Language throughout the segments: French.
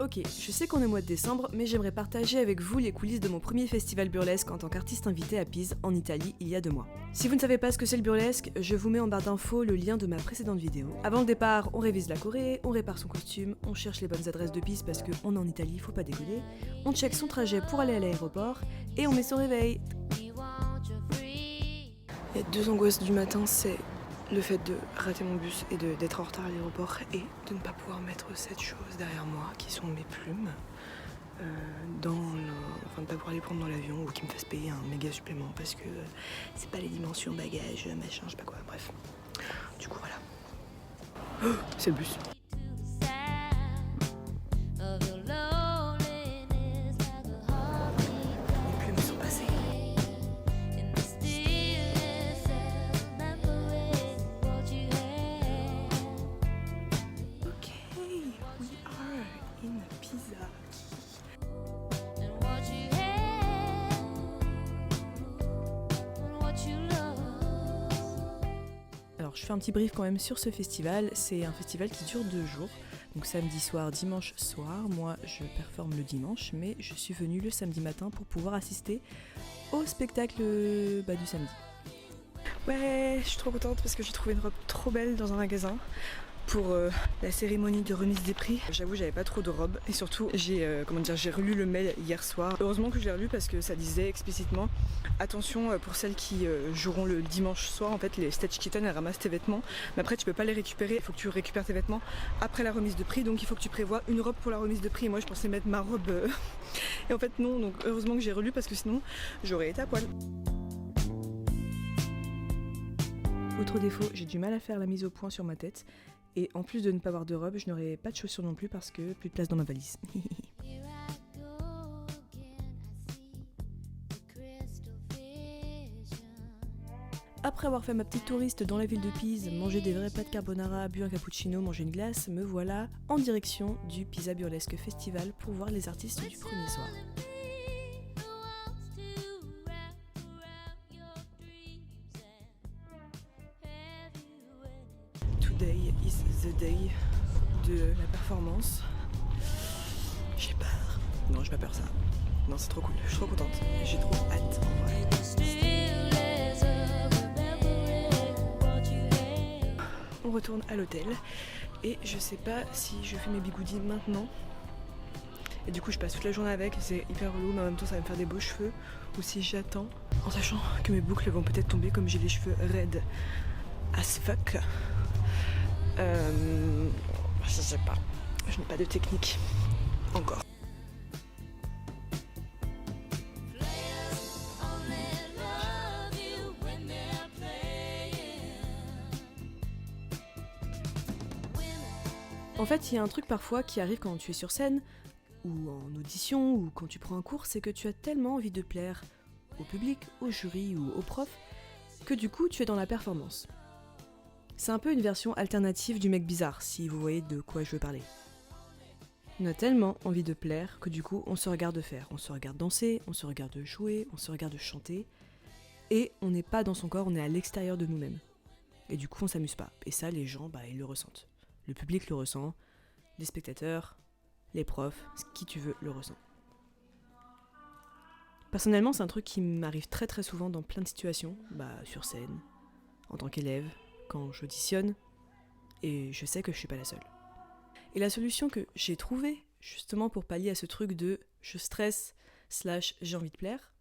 Ok, je sais qu'on est au mois de décembre, mais j'aimerais partager avec vous les coulisses de mon premier festival burlesque en tant qu'artiste invité à Pise, en Italie, il y a 2 mois. Si vous ne savez pas ce que c'est le burlesque, je vous mets en barre d'infos le lien de ma précédente vidéo. Avant le départ, on révise la choré, on répare son costume, on cherche les bonnes adresses de Pise parce qu'on est en Italie, faut pas dégueuler, on check son trajet pour aller à l'aéroport, et on met son réveil. Il y a 2 angoisses du matin, c'est le fait de rater mon bus et d'être en retard à l'aéroport et de ne pas pouvoir mettre cette chose derrière moi qui sont mes plumes de ne pas pouvoir les prendre dans l'avion ou qui me fassent payer un méga supplément parce que c'est pas les dimensions bagages, machin, je sais pas quoi, bref. Du coup voilà. Oh, c'est le bus. Alors je fais un petit brief quand même sur ce festival, c'est un festival qui dure 2 jours, donc samedi soir, dimanche soir, moi je performe le dimanche, mais je suis venue le samedi matin pour pouvoir assister au spectacle du samedi. Ouais, je suis trop contente parce que j'ai trouvé une robe trop belle dans un magasin pour la cérémonie de remise des prix. J'avoue, j'avais pas trop de robes et surtout j'ai relu le mail hier soir. Heureusement que je l'ai relu parce que ça disait explicitement attention pour celles qui joueront le dimanche soir, en fait les stage kittens elles ramassent tes vêtements, mais après tu peux pas les récupérer, il faut que tu récupères tes vêtements après la remise de prix, donc il faut que tu prévois une robe pour la remise de prix et moi je pensais mettre ma robe et en fait non, donc heureusement que j'ai relu parce que sinon j'aurais été à poil. Autre défaut, j'ai du mal à faire la mise au point sur ma tête. Et en plus de ne pas avoir de robe, je n'aurai pas de chaussures non plus parce que plus de place dans ma valise. Après avoir fait ma petite touriste dans la ville de Pise, manger des vrais pâtes carbonara, bu un cappuccino, manger une glace, me voilà en direction du Pisa Burlesque Festival pour voir les artistes du premier soir. Today is the day de la performance. J'ai peur. Non, j'ai pas peur ça. Non, c'est trop cool. Je suis trop contente. J'ai trop hâte en vrai. On retourne à l'hôtel et je sais pas si je fais mes bigoudis maintenant. Et du coup, je passe toute la journée avec. C'est hyper relou, mais en même temps, ça va me faire des beaux cheveux. Ou si j'attends, en sachant que mes boucles vont peut-être tomber comme j'ai les cheveux raides as fuck. Je sais pas, je n'ai pas de technique encore. En fait, il y a un truc parfois qui arrive quand tu es sur scène, ou en audition, ou quand tu prends un cours, c'est que tu as tellement envie de plaire au public, au jury ou au prof, que du coup tu es dans la performance. C'est un peu une version alternative du mec bizarre, si vous voyez de quoi je veux parler. On a tellement envie de plaire que du coup on se regarde faire, on se regarde danser, on se regarde jouer, on se regarde chanter, et on n'est pas dans son corps, on est à l'extérieur de nous-mêmes. Et du coup on s'amuse pas, et ça les gens, ils le ressentent. Le public le ressent, les spectateurs, les profs, qui tu veux le ressent. Personnellement c'est un truc qui m'arrive très très souvent dans plein de situations, sur scène, en tant qu'élève, quand j'auditionne, et je sais que je suis pas la seule. Et la solution que j'ai trouvée, justement pour pallier à ce truc de je stresse / j'ai envie de plaire,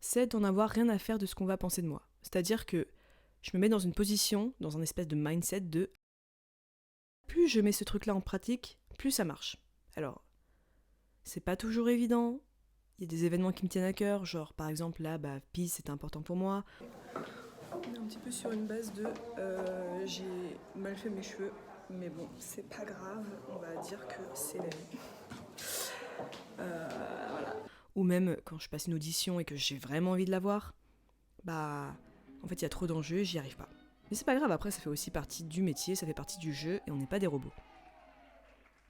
c'est d'en avoir rien à faire de ce qu'on va penser de moi. C'est-à-dire que je me mets dans une position, dans un espèce de mindset de plus je mets ce truc-là en pratique, plus ça marche. Alors, c'est pas toujours évident, il y a des événements qui me tiennent à cœur, genre par exemple là, Pise c'était important pour moi. On est un petit peu sur une base de j'ai mal fait mes cheveux, mais bon, c'est pas grave, on va dire que c'est la vie. Voilà. Ou même quand je passe une audition et que j'ai vraiment envie de la voir, en fait il y a trop d'enjeux, j'y arrive pas. Mais c'est pas grave, après ça fait aussi partie du métier, ça fait partie du jeu et on n'est pas des robots.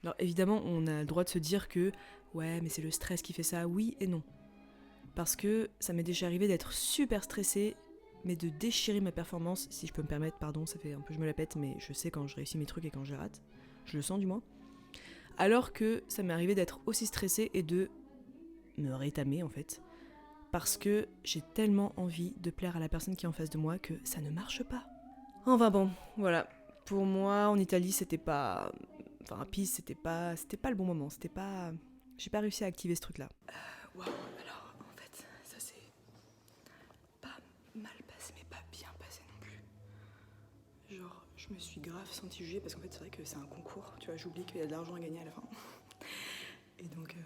Alors évidemment, on a le droit de se dire que ouais, mais c'est le stress qui fait ça, oui et non. Parce que ça m'est déjà arrivé d'être super stressée, mais de déchirer ma performance, si je peux me permettre, pardon, ça fait un peu je me la pète, mais je sais quand je réussis mes trucs et quand je les rate. Je le sens du moins. Alors que ça m'est arrivé d'être aussi stressée et de me rétamer en fait. Parce que j'ai tellement envie de plaire à la personne qui est en face de moi que ça ne marche pas. Enfin bon, voilà. Pour moi, en Italie, c'était pas... Enfin, à Pise, c'était pas le bon moment. C'était pas... J'ai pas réussi à activer ce truc-là. Waouh, alors en fait, ça s'est pas mal passé, mais pas bien passé non plus. Genre, je me suis grave sentie jugée parce qu'en fait, c'est vrai que c'est un concours. Tu vois, j'oublie qu'il y a de l'argent à gagner à la fin. Et donc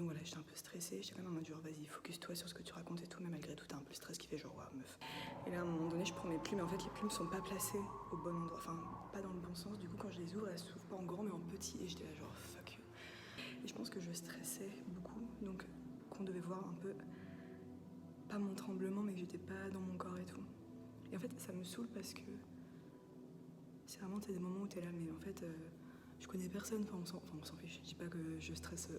voilà, j'étais un peu stressée, j'étais quand même en mode genre vas-y, focus-toi sur ce que tu racontes et tout, mais malgré tout t'as un peu le stress qui fait genre waouh meuf. Et là à un moment donné je prends mes plumes, et en fait les plumes sont pas placées au bon endroit, enfin pas dans le bon sens, du coup quand je les ouvre elles s'ouvrent pas en grand mais en petit, et j'étais là genre fuck you. Et je pense que je stressais beaucoup, donc qu'on devait voir un peu, pas mon tremblement mais que j'étais pas dans mon corps et tout. Et en fait ça me saoule parce que c'est vraiment des moments où t'es là mais en fait... je connais personne, on s'en fiche, je dis pas que je stresse,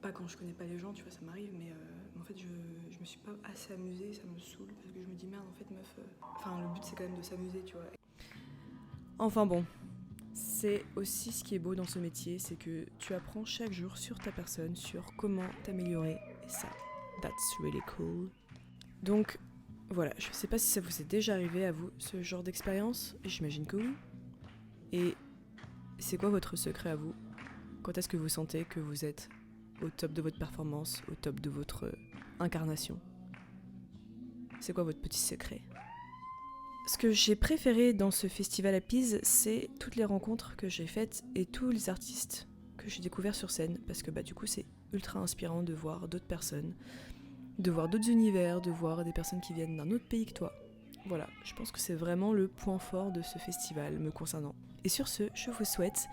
pas quand je connais pas les gens, tu vois, ça m'arrive, mais en fait je me suis pas assez amusée, ça me saoule, parce que je me dis merde, en fait meuf, enfin le but c'est quand même de s'amuser, tu vois. Enfin bon, c'est aussi ce qui est beau dans ce métier, c'est que tu apprends chaque jour sur ta personne, sur comment t'améliorer, et ça, that's really cool. Donc voilà, je sais pas si ça vous est déjà arrivé à vous, ce genre d'expérience, j'imagine que oui. Et c'est quoi votre secret à vous? Quand est-ce que vous sentez que vous êtes au top de votre performance, au top de votre incarnation? C'est quoi votre petit secret? Ce que j'ai préféré dans ce festival à Pise, c'est toutes les rencontres que j'ai faites et tous les artistes que j'ai découverts sur scène, parce que du coup c'est ultra inspirant de voir d'autres personnes, de voir d'autres univers, de voir des personnes qui viennent d'un autre pays que toi. Voilà, je pense que c'est vraiment le point fort de ce festival me concernant. Et sur ce, je vous souhaite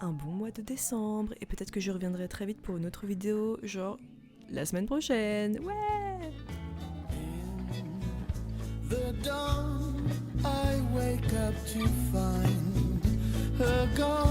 un bon mois de décembre et peut-être que je reviendrai très vite pour une autre vidéo, genre la semaine prochaine. Ouais! In the dawn, I wake up to find her gone.